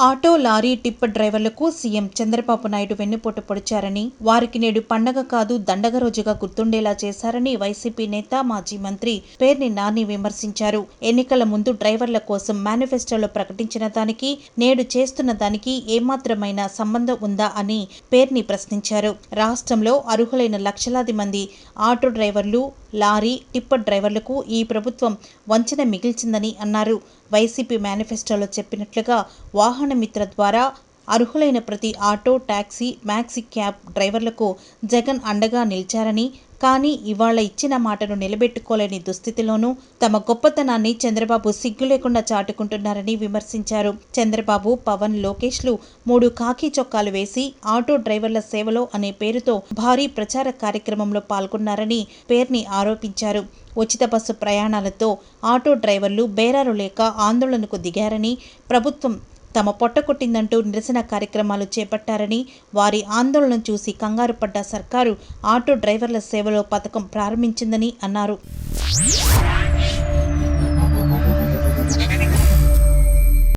Auto, lorry, tipper డ్రైవర్లకు CM Chandrababu Naidu వెన్నుపోటు పొడిచారని, వారికి నేడు పండగ కాదు దండగ రోజుగా గుర్తుండేలా చేశారని వైసీపీ నేత, మాజీ మంత్రి పేర్ని నాని విమర్శించారు. ఎన్నికల ముందు డ్రైవర్ల కోసం మేనిఫెస్టోలో ప్రకటించిన దానికి, నేడు చేస్తున్న దానికి ఏమాత్రమైన సంబంధం ఉందా అని పేర్ని ప్రశ్నించారు. రాష్ట్రంలో అర్హులైన లక్షలాది మంది ఆటో డ్రైవర్లు, లారీ, టిప్పర్ డ్రైవర్లకు ఈ ప్రభుత్వం వంచన మిగిల్చిందని అన్నారు. వైసీపీ మేనిఫెస్టోలో చెప్పినట్లుగా వాహన మిత్ర ద్వారా అర్హులైన ప్రతి ఆటో, టాక్సీ, మ్యాక్సీ క్యాబ్ డ్రైవర్లకు జగన్ అండగా నిలిచారని, కానీ ఇవాళ ఇచ్చిన మాటను నిలబెట్టుకోలేని దుస్థితిలోనూ తమ గొప్పతనాన్ని చంద్రబాబు సిగ్గు లేకుండా చాటుకుంటున్నారని విమర్శించారు. చంద్రబాబు, పవన్, లోకేష్లు 3 కాకి చొక్కాలు వేసి ఆటో డ్రైవర్ల సేవలో అనే పేరుతో భారీ ప్రచార కార్యక్రమంలో పాల్గొన్నారని పేర్ని ఆరోపించారు. ఉచిత బస్సు ప్రయాణాలతో ఆటో డ్రైవర్లు బేరాలు లేక ఆందోళనకు దిగారని, ప్రభుత్వం తమ పొట్టకొట్టిందంటూ నిరసన కార్యక్రమాలు చేపట్టారని, వారి ఆందోళన చూసి కంగారు పడ్డ సర్కారు ఆటో డ్రైవర్ల సేవలో పథకం ప్రారంభించిందని అన్నారు.